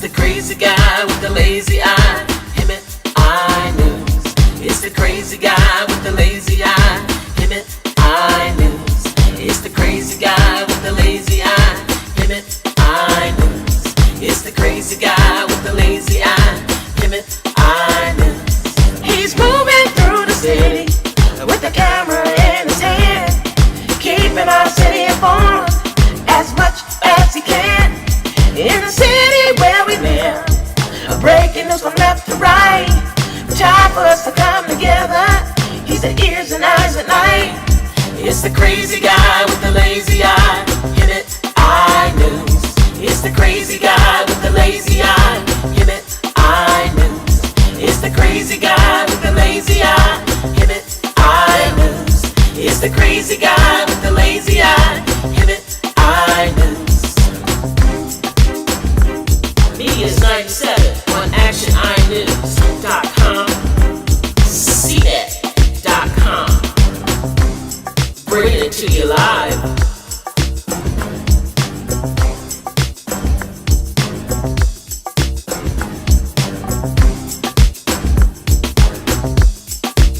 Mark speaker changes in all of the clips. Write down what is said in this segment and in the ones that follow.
Speaker 1: the crazy guy with the lazy eye. Him and I News. It's the crazy guy with the lazy eye. Him and I News. It's the crazy guy with the lazy eye. Him and I News. It's the crazy guy with the lazy eye. Him and I News. He's moving through the city with the camera in his hand, keeping our city informed as much as he can. In the city where we live, breaking news from left to right. Time for us to come together. He's the ears and eyes at night. It's the crazy guy with the lazy eye. Him it, I News. It's the crazy guy with the lazy eye. Him it, I News. It's the crazy guy with the lazy eye. Him it, I News. It's the crazy guy with the lazy eye. Him it, I News. Media is 97 on ActionEyeNews.com, CNET.com, bringing it to you live.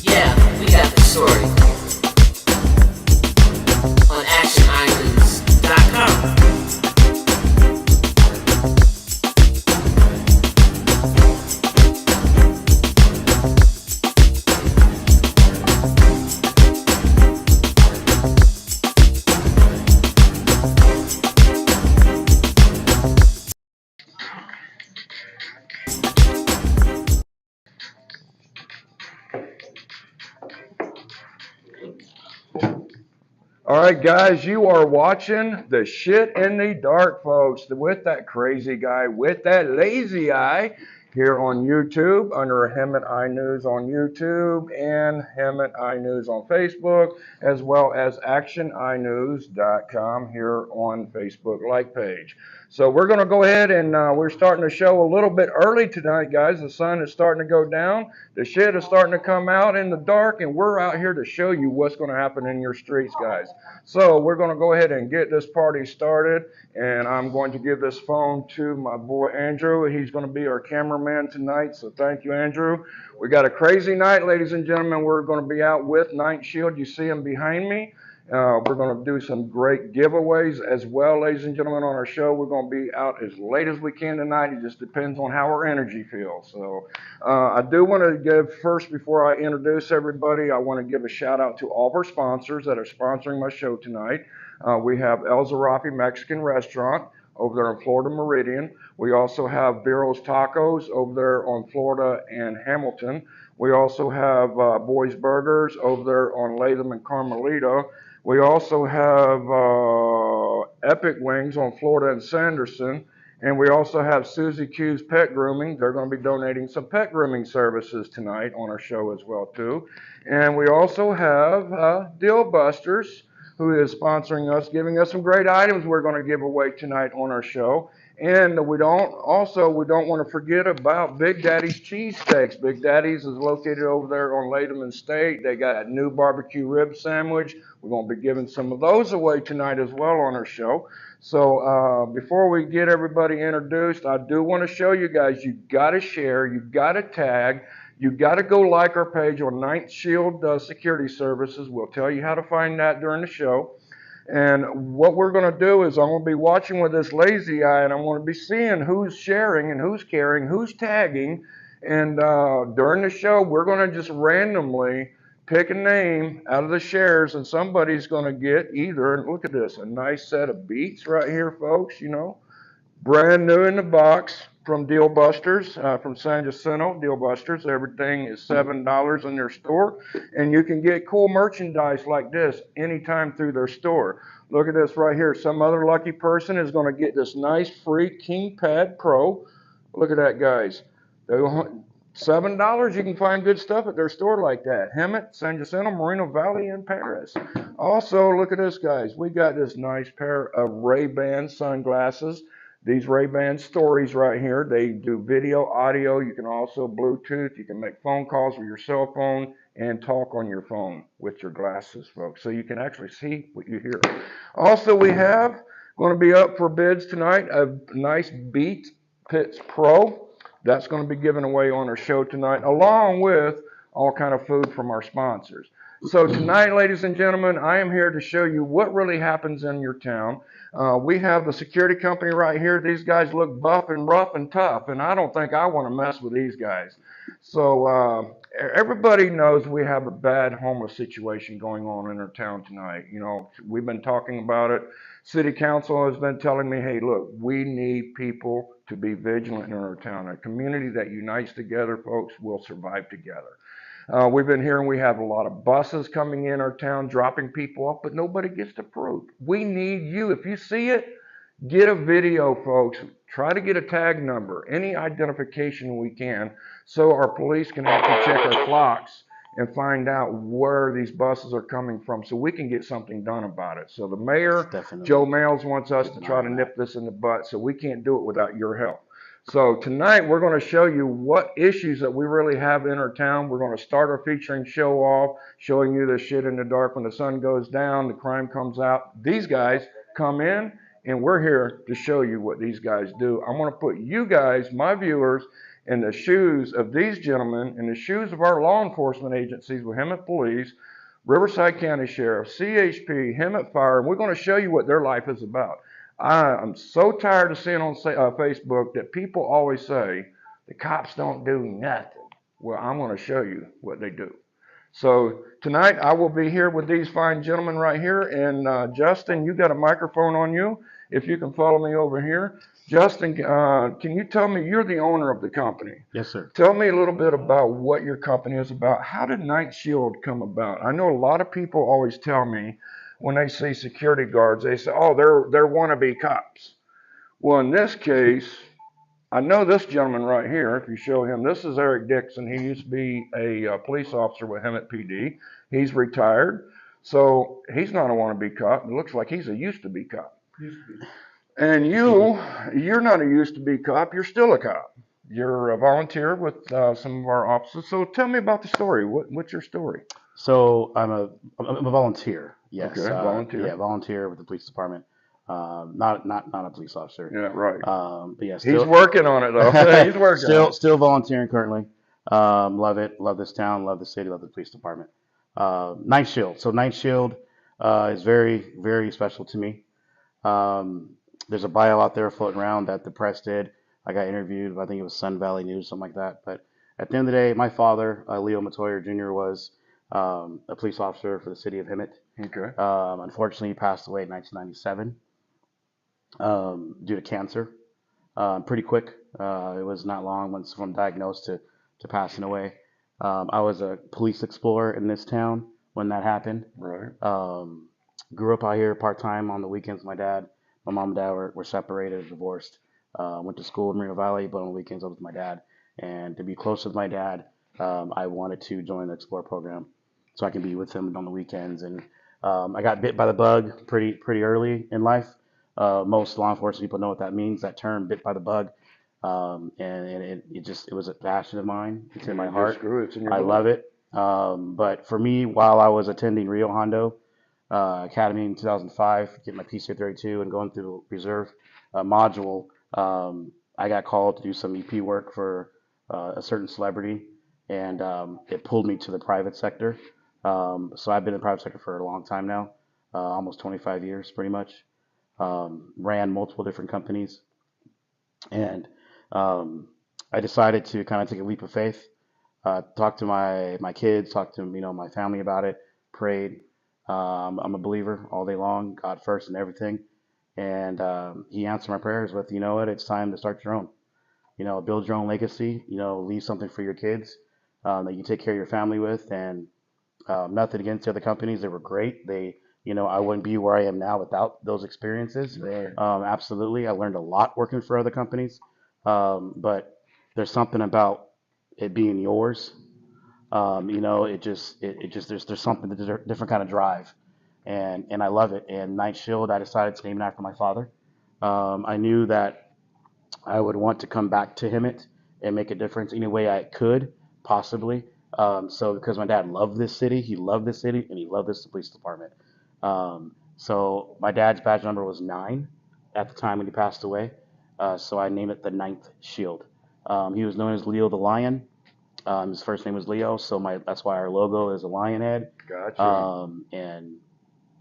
Speaker 1: Yeah, we got the story on ActionEyeNews.com.
Speaker 2: All right, guys, you are watching The Shit in the Dark, folks, with that crazy guy, with that lazy eye, here on YouTube, under Hemet Eye News on YouTube, and Hemet Eye News on Facebook, as well as ActionEyeNews.com here on Facebook like page. So we're going to go ahead and we're starting the show a little bit early tonight, guys. The sun is starting to go down. The shit is starting to come out in the dark, and we're out here to show you what's going to happen in your streets, guys. So we're going to go ahead and get this party started, and I'm going to give this phone to my boy Andrew. He's going to be our cameraman tonight, so thank you, Andrew. We got a crazy night, ladies and gentlemen. We're going to be out with Night Shield. You see him behind me. We're going to do some great giveaways as well, ladies and gentlemen, on our show. We're going to be out as late as we can tonight. It just depends on how our energy feels. So I do want to give, first, before I introduce everybody, I want to give a shout out to all of our sponsors that are sponsoring my show tonight. We have El Zarafi Mexican Restaurant over there in Florida Meridian. We also have Vero's Tacos over there on Florida and Hamilton. We also have Boys Burgers over there on Latham and Carmelita. We also have Epic Wings on Florida and Sanderson. And we also have Susie Q's Pet Grooming. They're going to be donating some pet grooming services tonight on our show as well, too. And we also have Deal Busters, who is sponsoring us, giving us some great items we're going to give away tonight on our show. And we don't want to forget about Big Daddy's Cheesesteaks. Big Daddy's is located over there on Latham and State. They got a new barbecue rib sandwich. We're going to be giving some of those away tonight as well on our show. So before we get everybody introduced, I do want to show you guys, you've got to share, you've got to tag, you've got to go like our page on Night Shield Security Services. We'll tell you how to find that during the show. And what we're going to do is I'm going to be watching with this lazy eye, and I'm going to be seeing who's sharing and who's caring, who's tagging. And during the show, we're going to just randomly pick a name out of the shares, and somebody's going to get either, and look at this, a nice set of Beats right here, folks, you know, brand new in the box from Deal Busters, from San Jacinto, Deal Busters. Everything is $7 in their store, and you can get cool merchandise like this anytime through their store. Look at this right here. Some other lucky person is going to get this nice free KingPad Pro. Look at that, guys. $7, you can find good stuff at their store like that. Hemet, San Jacinto, Moreno Valley, and Paris. Also, look at this, guys. We got this nice pair of Ray-Ban sunglasses. These Ray-Ban Stories right here, they do video, audio. You can also Bluetooth. You can make phone calls with your cell phone and talk on your phone with your glasses, folks. So you can actually see what you hear. Also, we have going to be up for bids tonight a nice Beat Pits Pro. That's going to be given away on our show tonight, along with all kind of food from our sponsors. So tonight, ladies and gentlemen, I am here to show you what really happens in your town. We have the security company right here. These guys look buff and rough and tough, and I don't think I want to mess with these guys. So everybody knows we have a bad homeless situation going on in our town tonight. You know, we've been talking about it. City council has been telling me, hey, look, we need people to be vigilant in our town. A community that unites together, folks, will survive together. We've been hearing we have a lot of buses coming in our town, dropping people off, but nobody gets to prove. We need you. If you see it, get a video, folks. Try to get a tag number, any identification we can, so our police can actually check our clocks and find out where these buses are coming from so we can get something done about it. So the mayor, Joe Males, wants us to try to nip this in the butt, so we can't do it without your help. So tonight we're going to show you what issues that we really have in our town. We're going to start our featuring show off, showing you the shit in the dark when the sun goes down, the crime comes out. These guys come in, and we're here to show you what these guys do. I'm going to put you guys, my viewers, in the shoes of these gentlemen, in the shoes of our law enforcement agencies with Hemet Police, Riverside County Sheriff, CHP, Hemet Fire, and we're going to show you what their life is about. I'm so tired of seeing on Facebook that people always say, the cops don't do nothing. Well, I'm going to show you what they do. So tonight I will be here with these fine gentlemen right here. And Justin, you got a microphone on you. If you can follow me over here. Justin, can you tell me, you're the owner of the company?
Speaker 3: Yes, sir.
Speaker 2: Tell me a little bit about what your company is about. How did Night Shield come about? I know a lot of people always tell me when they see security guards, they say, oh, they're wannabe cops. Well, in this case, I know this gentleman right here, if you show him, this is Eric Dixon. He used to be a police officer with Hemet PD. He's retired, so he's not a wannabe cop. It looks like he's a used-to-be cop. And you're not a used-to-be cop. You're still a cop. You're a volunteer with some of our officers. So tell me about the story. What's your story?
Speaker 3: So I'm a volunteer. Yes.
Speaker 2: Okay, volunteer.
Speaker 3: Yeah, volunteer with the police department. Not a police officer.
Speaker 2: Yeah, right.
Speaker 3: But yeah,
Speaker 2: He's working on it though. He's working.
Speaker 3: Still volunteering currently. Love it. Love this town. Love the city. Love the police department. Night Shield. So Night Shield is very, very special to me. There's a bio out there floating around that the press did. I got interviewed. I think it was Sun Valley News, something like that. But at the end of the day, my father, Leo Matoyer Jr., was a police officer for the city of Hemet.
Speaker 2: Okay.
Speaker 3: Unfortunately, he passed away in 1997 due to cancer. Pretty quick. It was not long from diagnosed to passing away. I was a police explorer in this town when that happened.
Speaker 2: Right.
Speaker 3: Grew up out here part-time on the weekends. My mom and dad were separated, divorced. Went to school in Moreno Valley, but on the weekends I was with my dad. And to be close with my dad, I wanted to join the Explore program so I can be with him on the weekends. And I got bit by the bug pretty early in life. Most law enforcement people know what that means, that term, bit by the bug. And it was a passion of mine. It's in my heart.
Speaker 2: It's in your
Speaker 3: I love it. But for me, while I was attending Rio Hondo Academy in 2005, getting my PCA 32 and going through the reserve module, I got called to do some EP work for a certain celebrity, and it pulled me to the private sector. So I've been in the private sector for a long time now, almost 25 years pretty much. Ran multiple different companies, and I decided to kind of take a leap of faith, talk to my kids, talk to my family about it, prayed. I'm a believer all day long, God first and everything. And he answered my prayers with, you know what, it's time to start your own. Build your own legacy, leave something for your kids that you take care of your family with. And nothing against the other companies. They were great. I wouldn't be where I am now without those experiences.
Speaker 2: Right.
Speaker 3: Absolutely. I learned a lot working for other companies. But there's something about it being yours. There's something, different kind of drive. And I love it. And Night Shield, I decided to name it after my father. I knew that I would want to come back to Hemet and make a difference any way I could, possibly. So because my dad loved this city, and he loved this police department. So my dad's badge number was 9 at the time when he passed away. So I named it the Ninth Shield. He was known as Leo the Lion. His first name was Leo, so that's why our logo is a lion head.
Speaker 2: Gotcha.
Speaker 3: And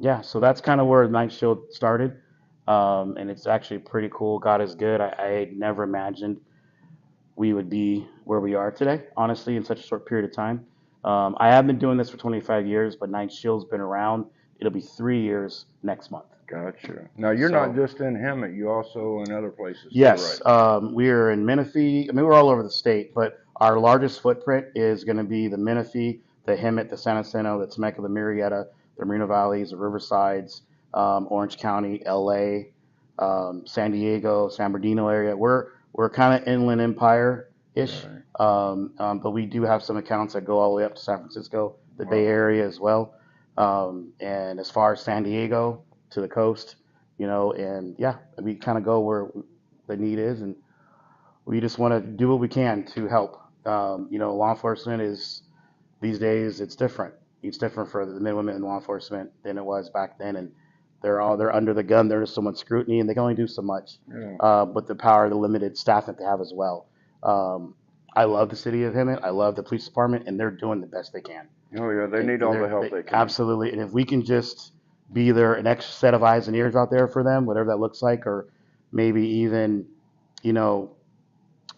Speaker 3: yeah, so that's kind of where Ninth Shield started. And it's actually pretty cool. God is good. I never imagined we would be where we are today, honestly, in such a short period of time. I have been doing this for 25 years, but Ninth Shield's been around. It'll be 3 years next month.
Speaker 2: Gotcha. Now you're not
Speaker 3: So
Speaker 2: just in Hemet, you also in other places too, right?
Speaker 3: yes, we are in Menifee. I mean, we're all over the state, but our largest footprint is going to be the Menifee, the Hemet, the San Jacinto, the Temecula, the Murrieta, the Moreno Valleys, the Riversides, Orange County, LA, San Diego, San Bernardino area. We're kind of Inland Empire ish,
Speaker 2: Right.
Speaker 3: but we do have some accounts that go all the way up to San Francisco, the Bay
Speaker 2: Wow.
Speaker 3: Area as well. And as far as San Diego to the coast, and yeah, we kind of go where the need is, and we just want to do what we can to help. Law enforcement is these days it's different. It's different for the men and women in law enforcement than it was back then, and they're under the gun. There's so much scrutiny, and they can only do so much.
Speaker 2: Yeah.
Speaker 3: But the power, the limited staff that they have as well. I love the city of Hemet. I love the police department, and they're doing the best they can.
Speaker 2: Oh yeah, they need all the help they can.
Speaker 3: Absolutely, and if we can just be there, an extra set of eyes and ears out there for them, whatever that looks like, or maybe even,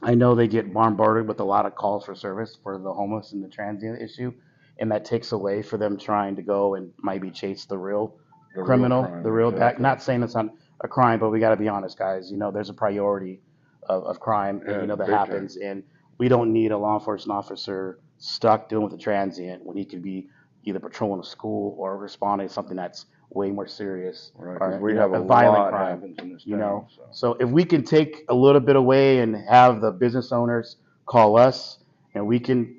Speaker 3: I know they get bombarded with a lot of calls for service for the homeless and the transient issue, and that takes away for them trying to go and maybe chase the real
Speaker 2: The real
Speaker 3: criminal,
Speaker 2: crime,
Speaker 3: the real back.
Speaker 2: exactly.
Speaker 3: Not saying it's not a crime, but we got to be honest, guys. There's a priority of crime,
Speaker 2: Yeah,
Speaker 3: and that
Speaker 2: big time.
Speaker 3: happens, and we don't need a law enforcement officer stuck dealing with a transient when he could be either patrolling a school or responding to something that's way more serious,
Speaker 2: Right,
Speaker 3: or
Speaker 2: 'cause we have a
Speaker 3: violent
Speaker 2: lot
Speaker 3: crime.
Speaker 2: happens in this
Speaker 3: You
Speaker 2: town.
Speaker 3: know,
Speaker 2: So.
Speaker 3: so if we can take a little bit away and have the business owners call us, and we can,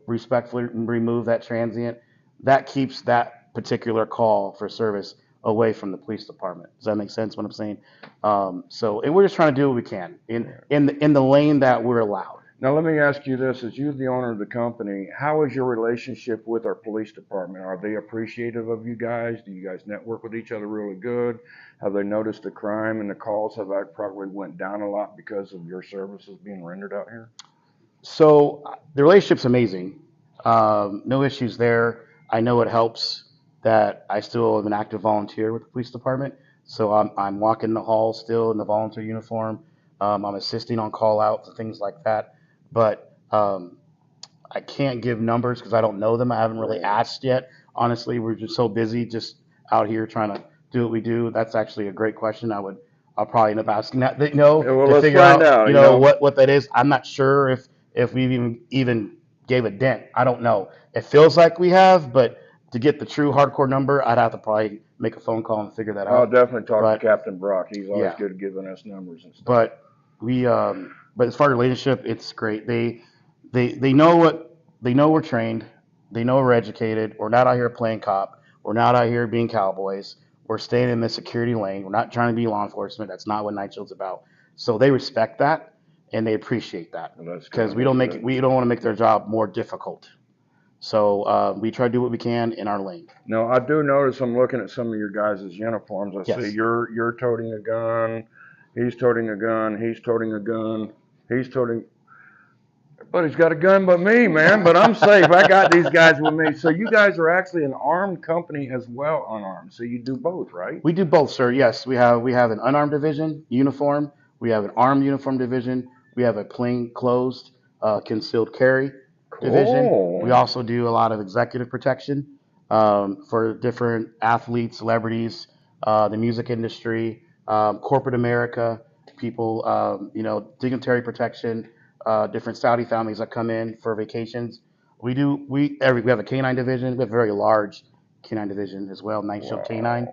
Speaker 3: respectfully remove that transient, that keeps that particular call for service away from the police department. Does that make sense? What I'm saying? And we're just trying to do what we can in the lane that we're allowed.
Speaker 2: Now let me ask you this: as you're the owner of the company, how is your relationship with our police department? Are they appreciative of you guys? Do you guys network with each other really good? Have they noticed the crime and the calls have probably went down a lot because of your services being rendered out here?
Speaker 3: So the relationship's amazing. No issues there. I know it helps that I still am an active volunteer with the police department. So I'm walking the hall still in the volunteer uniform. I'm assisting on call outs and things like that. But I can't give numbers because I don't know them. I haven't really asked yet. Honestly, we're just so busy just out here trying to do what we do. That's actually a great question. I'll probably end up asking that,
Speaker 2: Yeah, well,
Speaker 3: to
Speaker 2: let's
Speaker 3: figure
Speaker 2: find
Speaker 3: out,
Speaker 2: out, you know.
Speaker 3: what that is. I'm not sure if we even gave a dent. I don't know. It feels like we have, but to get the true hardcore number, I'd have to probably make a phone call and figure that
Speaker 2: I'll
Speaker 3: out.
Speaker 2: definitely talk
Speaker 3: But
Speaker 2: to Captain Brock. He's always
Speaker 3: yeah,
Speaker 2: good at giving us numbers and stuff.
Speaker 3: but but as far as relationship, it's great. They know we're trained. They know we're educated. We're not out here playing cop. We're not out here being cowboys. We're staying in the security lane. We're not trying to be law enforcement. That's not what Night Shield's about. So they respect that and they appreciate that
Speaker 2: Well, that's
Speaker 3: because
Speaker 2: good.
Speaker 3: we don't
Speaker 2: That's
Speaker 3: make
Speaker 2: good.
Speaker 3: we don't want to make their job more difficult. So we try to do what we can in our lane.
Speaker 2: Now I do notice I'm looking at some of your guys' uniforms. I see
Speaker 3: Yes.
Speaker 2: you're toting a gun, he's toting a gun, he's toting a gun, he's toting. But he's got a gun but me, man. But I'm safe. I got these guys with me. So you guys are actually an armed company as well, unarmed. So you do both, right?
Speaker 3: We do both, sir. Yes, we have an unarmed division uniform. We have an armed uniform division. We have a plain closed concealed carry division.
Speaker 2: Cool.
Speaker 3: We also do a lot of executive protection for different athletes, celebrities, the music industry, corporate America, people, dignitary protection, different Saudi families that come in for vacations. We have a canine division. We have a very large canine division as well, Night Shield Canine.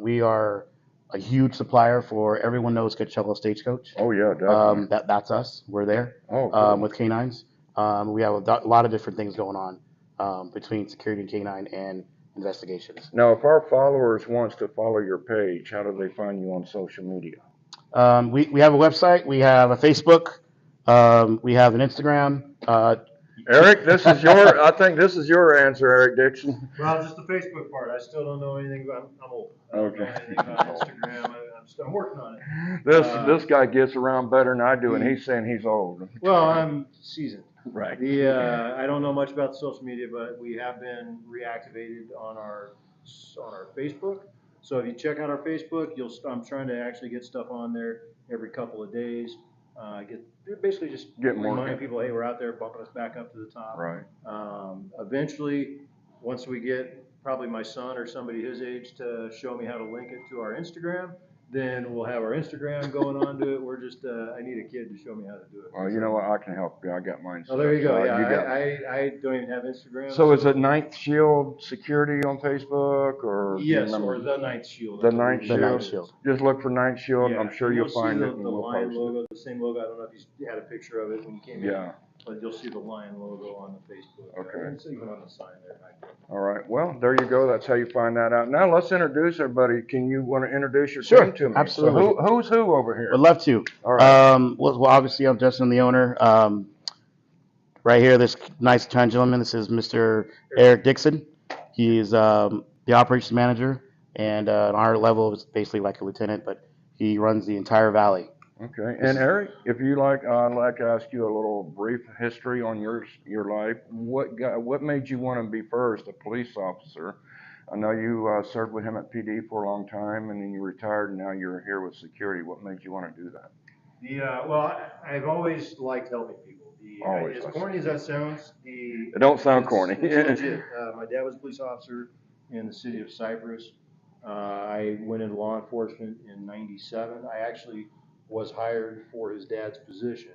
Speaker 3: We are a huge supplier for everyone knows Coachella Stagecoach.
Speaker 2: Oh yeah, definitely.
Speaker 3: That's us. We're there
Speaker 2: Oh, cool.
Speaker 3: with canines. We have a lot of different things going on between security and canine and investigations.
Speaker 2: Now, if our followers wants to follow your page, how do they find you on social media?
Speaker 3: We have a website. We have a Facebook. We have an Instagram.
Speaker 2: Eric, I think this is your answer, Eric Dixon.
Speaker 4: Well, just the Facebook part. I still don't know anything about. I'm old. I don't know
Speaker 2: Okay.
Speaker 4: anything about Instagram. I I'm working on it.
Speaker 2: This guy gets around better than I do, and he's saying he's old.
Speaker 4: Well, I'm seasoned.
Speaker 2: Right.
Speaker 4: I don't know much about the social media, but we have been reactivated on our Facebook. So if you check out our Facebook, I'm trying to actually get stuff on there every couple of days. Basically just
Speaker 2: Get more-
Speaker 4: remind people, hey, we're out there, bumping us back up to the top.
Speaker 2: Right.
Speaker 4: Eventually, once we get probably my son or somebody his age to show me how to link it to our Instagram, then we'll have our Instagram going on to it. We're just, I need a kid to show me how to do it.
Speaker 2: Well, you know what? I can help you. I got mine.
Speaker 4: Oh, there you go.
Speaker 2: So
Speaker 4: Yeah,
Speaker 2: you got-
Speaker 4: I don't even have Instagram.
Speaker 2: So is it Ninth Shield Security on Facebook, or do you
Speaker 4: Yes,
Speaker 2: remember?
Speaker 4: or the Ninth Shield.
Speaker 2: The Ninth
Speaker 3: The
Speaker 2: Shield.
Speaker 3: Ninth Shield.
Speaker 2: Just look for Ninth Shield.
Speaker 4: Yeah,
Speaker 2: I'm sure
Speaker 4: and
Speaker 2: you'll
Speaker 4: see
Speaker 2: find
Speaker 4: the,
Speaker 2: it, and
Speaker 4: the
Speaker 2: we'll
Speaker 4: lion
Speaker 2: post
Speaker 4: logo, the same logo. I don't know if you had a picture of it when you came
Speaker 2: it.
Speaker 4: in.
Speaker 2: Yeah.
Speaker 4: But you'll see the lion logo on the Facebook.
Speaker 2: Okay.
Speaker 4: And it's even on the sign there.
Speaker 2: All right. Well, there you go. That's how you find that out. Now let's introduce everybody. Can you want to introduce your
Speaker 3: Sure,
Speaker 2: team to me?
Speaker 3: absolutely.
Speaker 2: So who's who over here?
Speaker 3: Would love to.
Speaker 2: All right.
Speaker 3: Well, obviously, I'm Justin, the owner. Right here, this nice gentleman. This is Mr. Eric Dixon. He is the operations manager, and on our level, is basically like a lieutenant, but he runs the entire valley.
Speaker 2: Okay. And Eric, if you like, I'd like to ask you a little brief history on your life. What made you want to be first a police officer? I know you served with him at PD for a long time, and then you retired, and now you're here with security. What made you want to do that?
Speaker 4: Well, I've always liked helping people.
Speaker 2: Always.
Speaker 4: As corny as that sounds,
Speaker 2: It don't sound corny.
Speaker 4: It's legit. My dad was a police officer in the city of Cypress. I went into law enforcement in '97. I actually was hired for his dad's position.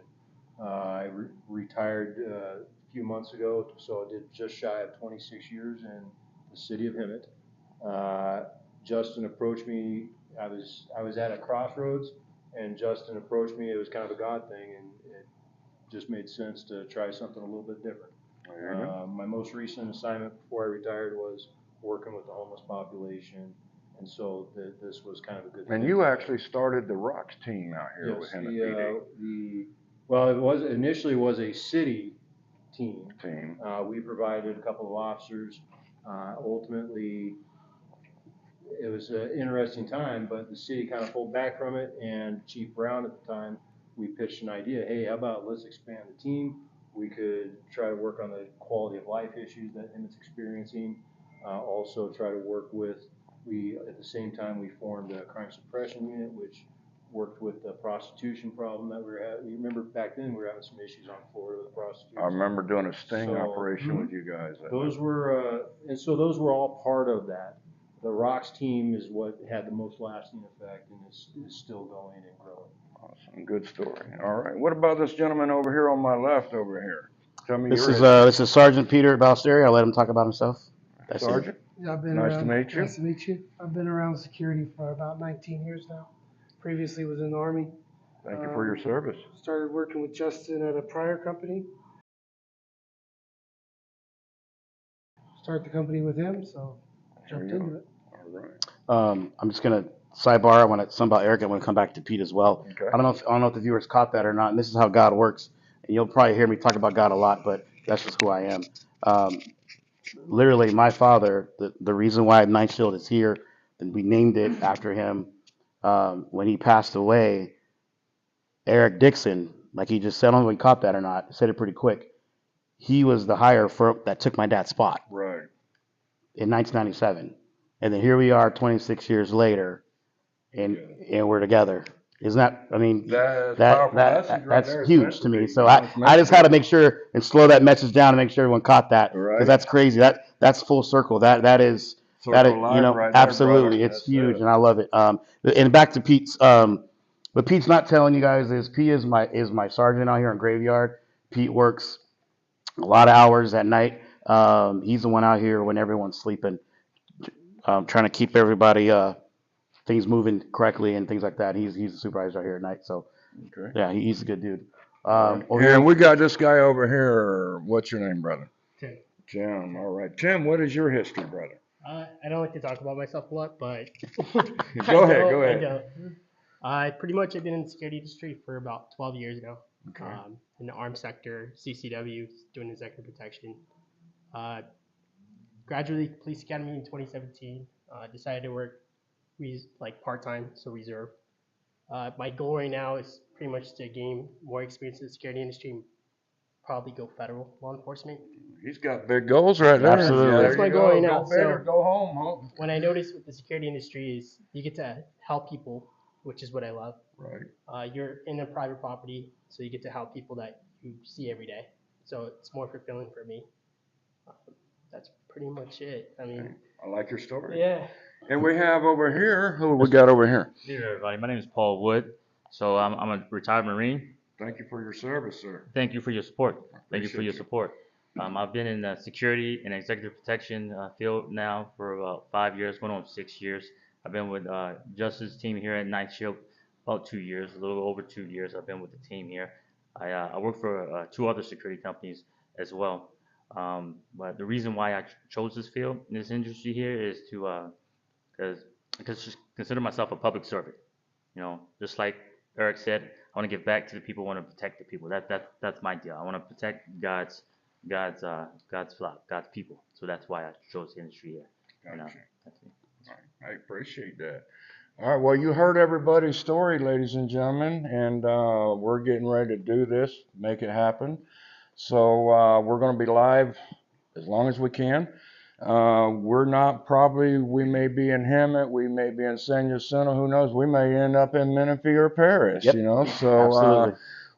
Speaker 4: I retired a few months ago, so I did just shy of 26 years in the city of Hemet. Justin approached me. I was at a crossroads, and Justin approached me. It was kind of a God thing, and it just made sense to try something a little bit different.
Speaker 2: There you go.
Speaker 4: My most recent assignment before I retired was working with the homeless population, and so this was kind of a good
Speaker 2: And
Speaker 4: fit.
Speaker 2: you actually started the Rocks team out here with
Speaker 4: Yes,
Speaker 2: him at PD.
Speaker 4: well, it was initially was a city team.
Speaker 2: Team.
Speaker 4: We provided a couple of officers. Ultimately, it was an interesting time, but the city kind of pulled back from it, and Chief Brown at the time, we pitched an idea, hey, how about let's expand the team? We could try to work on the quality of life issues that Hemet's experiencing. Also try to work with, at the same time, we formed a crime suppression unit, which worked with the prostitution problem that we were having. You remember back then, we were having some issues on Florida with prostitution.
Speaker 2: I remember doing a sting
Speaker 4: So,
Speaker 2: operation with you guys.
Speaker 4: Those were, and so those were all part of that. The Rocks team is what had the most lasting effect and is still going and growing.
Speaker 2: Awesome. Good story. All right. What about this gentleman over here on my left over here? Tell me
Speaker 3: This
Speaker 2: your
Speaker 3: is Sergeant Peter Ballesteri. I'll let him talk about himself. That's it.
Speaker 2: Sergeant.
Speaker 5: Yeah, I've been
Speaker 2: Nice
Speaker 5: around,
Speaker 2: to meet you.
Speaker 5: Nice to meet you. I've been around security for about 19 years now. Previously was in the Army.
Speaker 2: Thank you for your service.
Speaker 5: Started working with Justin at a prior company. Started the company with him, so jumped
Speaker 2: There you
Speaker 5: into it.
Speaker 2: All right.
Speaker 3: I'm just gonna sidebar. I want to some about Eric. I want to come back to Pete as well.
Speaker 2: Okay.
Speaker 3: I don't know if the viewers caught that or not. And this is how God works. And you'll probably hear me talk about God a lot, but that's just who I am. Literally, my father, the reason why Ninth Shield is here, and we named it after him. When he passed away, Eric Dixon, like he just said, I don't know if he caught that or not. Said it pretty quick. He was the hire for that took my dad's spot
Speaker 2: Right.
Speaker 3: in 1997, and then here we are 26 years later, and we're together. Isn't that? I mean,
Speaker 2: That's powerful message right
Speaker 3: that's
Speaker 2: there. It's meant
Speaker 3: huge
Speaker 2: to
Speaker 3: to me.
Speaker 2: be.
Speaker 3: So
Speaker 2: It's meant
Speaker 3: I
Speaker 2: to
Speaker 3: just had to
Speaker 2: be.
Speaker 3: make sure and slow that message down and make sure everyone caught that,
Speaker 2: Right.
Speaker 3: because that's crazy. That's full circle. That is
Speaker 2: Circle life
Speaker 3: you know,
Speaker 2: right there,
Speaker 3: absolutely,
Speaker 2: brother.
Speaker 3: it's
Speaker 2: That's
Speaker 3: huge,
Speaker 2: it.
Speaker 3: and I love it. And back to Pete's. What Pete's not telling you guys is Pete is my sergeant out here in Graveyard. Pete works a lot of hours at night. He's the one out here when everyone's sleeping, trying to keep everybody things moving correctly and things like that. He's the supervisor out here at night. So
Speaker 2: Okay.
Speaker 3: yeah, he's a good dude.
Speaker 2: And we got this guy over here. What's your name, brother?
Speaker 6: Tim.
Speaker 2: Tim. All right. Tim, what is your history, brother?
Speaker 6: I don't like to talk about myself a lot, but
Speaker 2: Go ahead.
Speaker 6: I pretty much have been in the security industry for about 12 years now.
Speaker 2: Okay.
Speaker 6: In the armed sector, CCW, doing executive protection. Graduated Police Academy in 2017. Decided to work like part-time, so reserve. My goal right now is pretty much to gain more experience in the security industry and probably go federal law enforcement.
Speaker 2: He's got big goals right there.
Speaker 3: Absolutely.
Speaker 2: Yeah,
Speaker 6: That's
Speaker 2: there
Speaker 6: my
Speaker 2: you
Speaker 6: goal
Speaker 2: go.
Speaker 6: right now,
Speaker 2: Go big or
Speaker 6: so-
Speaker 2: go home, huh?
Speaker 6: What I noticed with the security industry is you get to help people, which is what I love.
Speaker 2: Right.
Speaker 6: You're in a private property, so you get to help people that you see every day. So it's more fulfilling for me. That's pretty much it. I mean,
Speaker 2: I like your story.
Speaker 6: yeah.
Speaker 2: And we have over here, who we got over here?
Speaker 7: Hey there, everybody. My name is Paul Wood. So I'm a retired Marine.
Speaker 2: Thank you for your service, sir.
Speaker 7: Thank you for your support. Thank you for
Speaker 2: Appreciate
Speaker 7: your
Speaker 2: you.
Speaker 7: support. I've been in the security and executive protection field now for about 5 years, going on 6 years. I've been with Justice team here at Night Shield about 2 years, a little over 2 years. I've been with the team here. I work for 2 other security companies as well. But the reason why I chose this field, this industry here, is to because just consider myself a public servant. You know, just like Eric said, I want to give back to the people. I want to protect the people. That's my deal. I want to protect God's flock, God's people. So that's why I chose the industry here. And,
Speaker 2: Gotcha.
Speaker 7: that's me.
Speaker 2: I appreciate that. All right, well, you heard everybody's story, ladies and gentlemen, and we're getting ready to do this, make it happen. So we're going to be live as long as we can. We're not probably, we may be in Hemet, we may be in San Jacinto, who knows, we may end up in Menifee or Paris,
Speaker 3: Yep.
Speaker 2: you know, so
Speaker 3: Absolutely.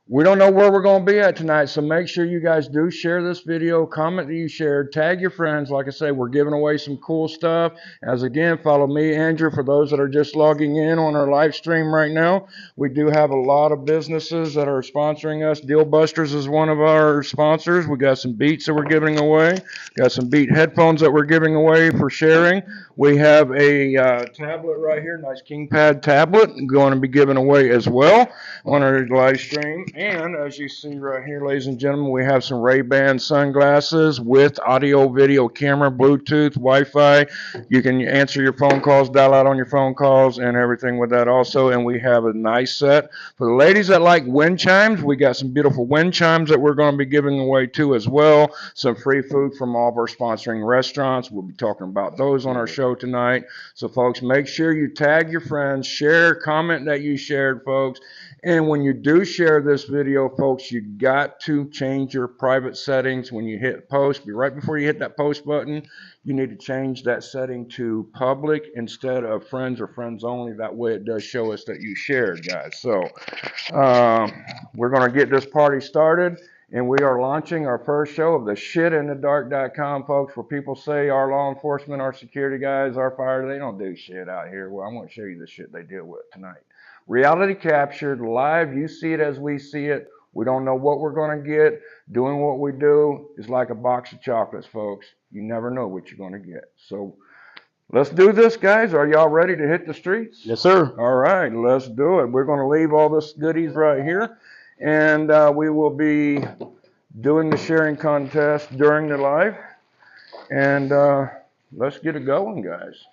Speaker 2: we don't know where we're going to be at tonight, so make sure you guys do share this video, comment that you shared, tag your friends. Like I say, we're giving away some cool stuff. As again, follow me, Andrew, for those that are just logging in on our live stream right now. We do have a lot of businesses that are sponsoring us. Deal Busters is one of our sponsors. We got some Beats that we're giving away. Got some Beat headphones that we're giving away for sharing. We have a tablet right here, nice KingPad tablet, going to be given away as well on our live stream. And as you see right here, ladies and gentlemen, we have some Ray-Ban sunglasses with audio, video, camera, Bluetooth, Wi-Fi. You can answer your phone calls, dial out on your phone calls, and everything with that also. And we have a nice set for the ladies that like wind chimes. We got some beautiful wind chimes that we're going to be giving away too as well. Some free food from all of our sponsoring restaurants. We'll be talking about those on our show tonight. So folks, make sure you tag your friends, share, comment that you shared, folks. And when you do share this video, folks, you got to change your private settings. When you hit post, right before you hit that post button, you need to change that setting to public instead of friends or friends only. That way it does show us that you shared, guys. So we're going to get this party started. And we are launching our first show of the shitinthedark.com, folks, where people say our law enforcement, our security guys, our fire, they don't do shit out here. Well, I'm going to show you the shit they deal with tonight. Reality captured, live, you see it as we see it. We don't know what we're going to get. Doing what we do is like a box of chocolates, folks. You never know what you're going to get. So let's do this, guys. Are y'all ready to hit the streets?
Speaker 3: Yes, sir.
Speaker 2: All right, let's do it. We're going to leave all this goodies right here, and we will be doing the sharing contest during the live. And let's get it going, guys.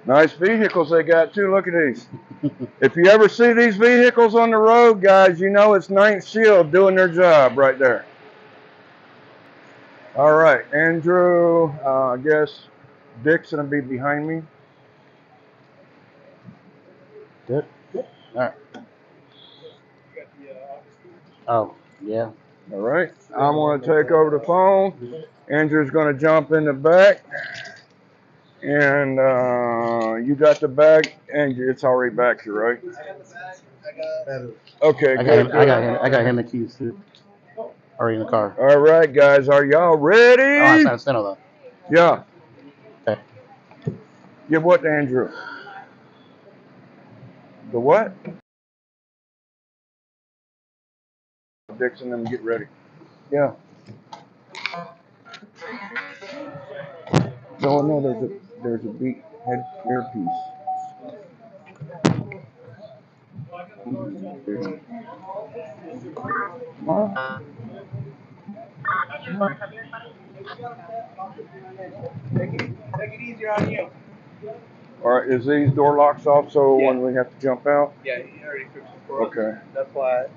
Speaker 2: Nice vehicles they got too. Look at these. If you ever see these vehicles on the road, guys, you know it's Ninth Shield doing their job right there. All right, Andrew, I guess Dick's going to be behind me.
Speaker 3: Good. All right. Oh, yeah.
Speaker 2: All right, I'm going to take over the phone. Andrew's going to jump in the back. And you got the bag, and it's already back here, right? Okay,
Speaker 3: I
Speaker 2: good.
Speaker 3: got him the keys too. Already in the car.
Speaker 2: All right, guys, are y'all ready?
Speaker 3: Oh, it's not a Steno though.
Speaker 2: Yeah.
Speaker 3: Okay.
Speaker 2: Give what to Andrew? The what? Dixon, them get ready. Yeah. No, there's a beat head earpiece. Huh?
Speaker 8: Take it easier on you.
Speaker 2: All right, is these door locks off so when we have to jump out?
Speaker 8: Yeah, he already fixed it for us.
Speaker 2: Okay.
Speaker 8: That's why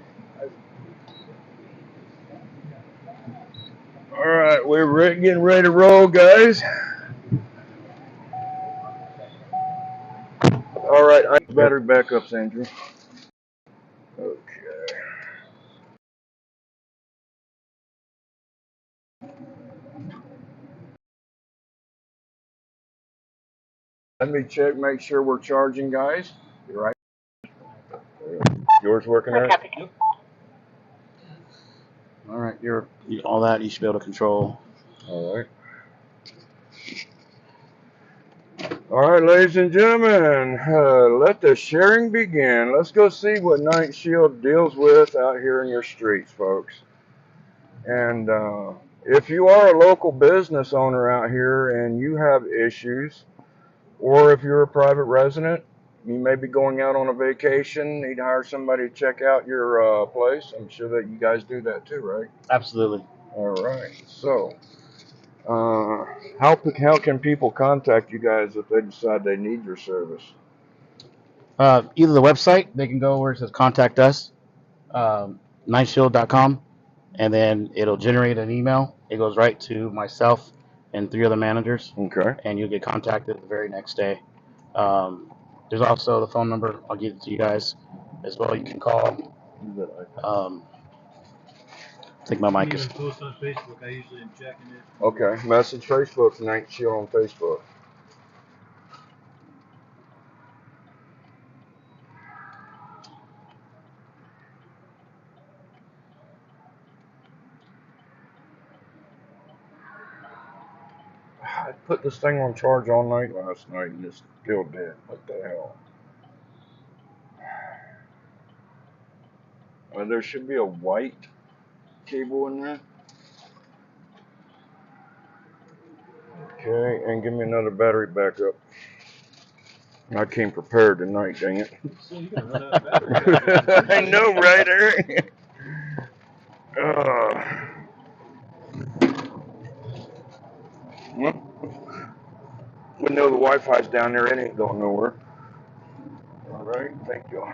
Speaker 2: All right, getting ready to roll, guys. All right, I battery backups, Andrew. Okay. Let me check, make sure we're charging, guys. You right? Yours working out?
Speaker 3: All right, all that you should be able to control.
Speaker 2: All right. All right, ladies and gentlemen, let the sharing begin. Let's go see what Night Shield deals with out here in your streets, folks. And if you are a local business owner out here and you have issues, or if you're a private resident, you may be going out on a vacation, need to hire somebody to check out your place. I'm sure that you guys do that too, right?
Speaker 3: Absolutely.
Speaker 2: All right. So, how can people contact you guys if they decide they need your service?
Speaker 3: Either the website, they can go where it says contact us, nightshield.com, and then it'll generate an email. It goes right to myself and 3 other managers,
Speaker 2: Okay.
Speaker 3: and you'll get contacted the very next day. There's also the phone number. I'll give it to you guys as well. You can call. I think my mic is.
Speaker 4: Post on Facebook. I usually am checking it.
Speaker 2: Okay. Message Facebook, Night Shield on Facebook. I put this thing on charge all night last night and it's still dead. What the hell? There should be a white cable in there. Okay, and give me another battery backup. I came prepared tonight, dang it.
Speaker 4: So you gotta run out of battery.
Speaker 2: I know, right, Eric? Well, we know the Wi-Fi's down there. It ain't going nowhere. All right, thank you.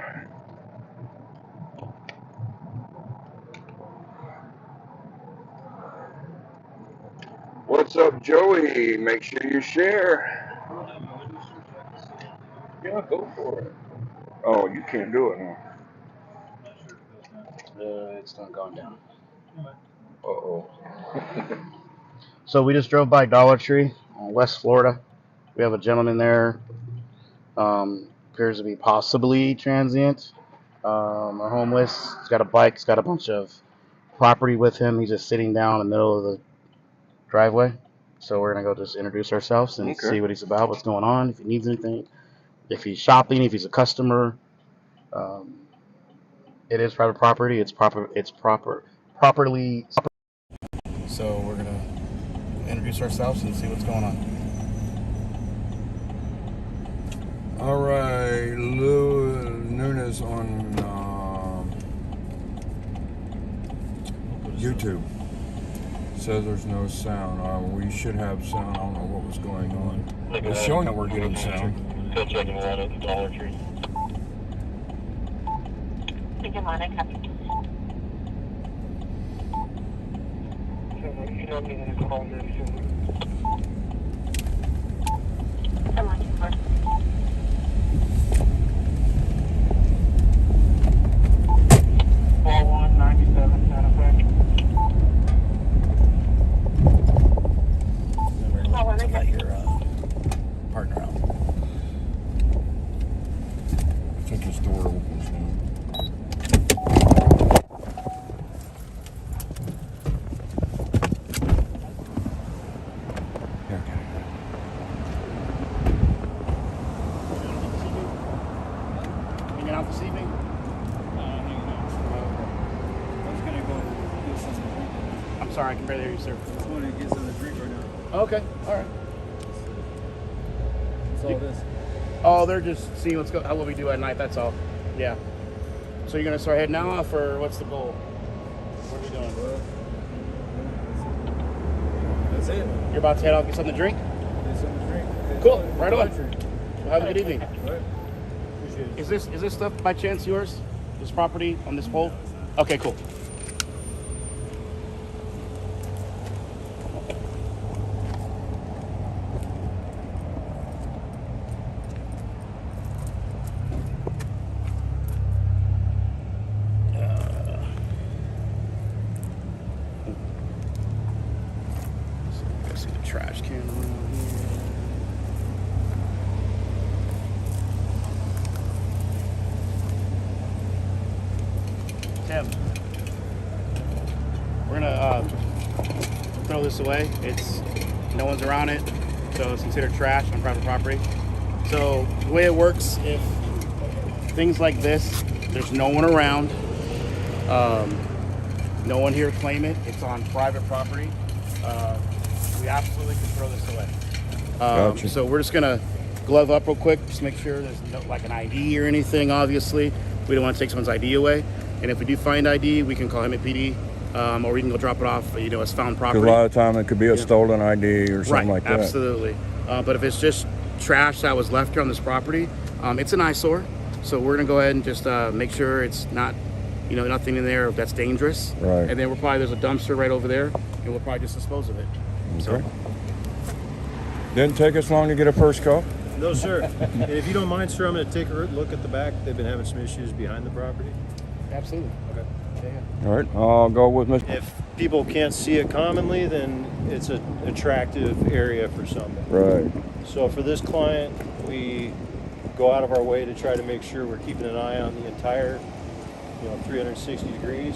Speaker 2: What's up, Joey? Make sure you share. Yeah, go for it. Oh, you can't do it, huh?
Speaker 3: It's not going down.
Speaker 2: Uh-oh.
Speaker 3: So we just drove by Dollar Tree on West Florida. We have a gentleman there. Appears to be possibly transient or homeless. He's got a bike. He's got a bunch of property with him. He's just sitting down in the middle of the driveway. So we're going to go just introduce ourselves and see what he's about, what's going on, if he needs anything, if he's shopping, if he's a customer. It is private property. It's properly. So we're going to introduce ourselves and see what's going on.
Speaker 2: All right, Lou Nunes on YouTube says there's no sound. We should have sound. I don't know what was going on. It's showing that we're getting sound.
Speaker 9: Still checking around at the Dollar Tree.
Speaker 3: Let your partner out.
Speaker 2: I think this door opens now.
Speaker 3: Hanging out this evening?
Speaker 4: I was gonna go get something to drink.
Speaker 3: I'm sorry, I can barely hear you, sir.
Speaker 4: I want to get something to drink right now.
Speaker 3: Okay, all right.
Speaker 4: That's all this.
Speaker 3: Oh, they're just seeing what we do at night. That's all. Yeah. So you're gonna start heading off, or what's the goal? What are we doing?
Speaker 4: That's it.
Speaker 3: You're about to head off, get something to drink.
Speaker 4: Get something to drink.
Speaker 3: Cool. Right
Speaker 4: Dollar
Speaker 3: on.
Speaker 4: Tree.
Speaker 3: Well, have a good evening.
Speaker 4: All right. Appreciate it.
Speaker 3: Is this stuff by chance yours? This property on this pole? Okay, cool. Tim, we're gonna throw this away. No one's around it, so it's considered trash on private property. So the way it works, if things like this, there's no one around, no one here to claim it, it's on private property, we absolutely can throw this away.
Speaker 2: Gotcha.
Speaker 3: So we're just gonna glove up real quick, just make sure there's no, like an ID or anything, obviously. We don't want to take someone's ID away. And if we do find ID, we can call him at PD, or we can go drop it off, as found
Speaker 2: Because
Speaker 3: property.
Speaker 2: a lot of time it could be a stolen ID or something
Speaker 3: Right,
Speaker 2: like that.
Speaker 3: absolutely. But if it's just trash that was left here on this property, it's an eyesore. So we're gonna go ahead and just make sure it's not, nothing in there that's dangerous.
Speaker 2: Right.
Speaker 3: And then there's a dumpster right over there, and we'll probably just dispose of it.
Speaker 2: Okay. Didn't take us long to get a first call.
Speaker 4: No, sir. And if you don't mind, sir, I'm going to take a look at the back. They've been having some issues behind the property.
Speaker 3: Absolutely.
Speaker 4: Okay.
Speaker 2: All right, I'll go with Mr.
Speaker 4: If people can't see it commonly, then it's an attractive area for some.
Speaker 2: Right.
Speaker 4: So for this client, we go out of our way to try to make sure we're keeping an eye on the entire, 360 degrees.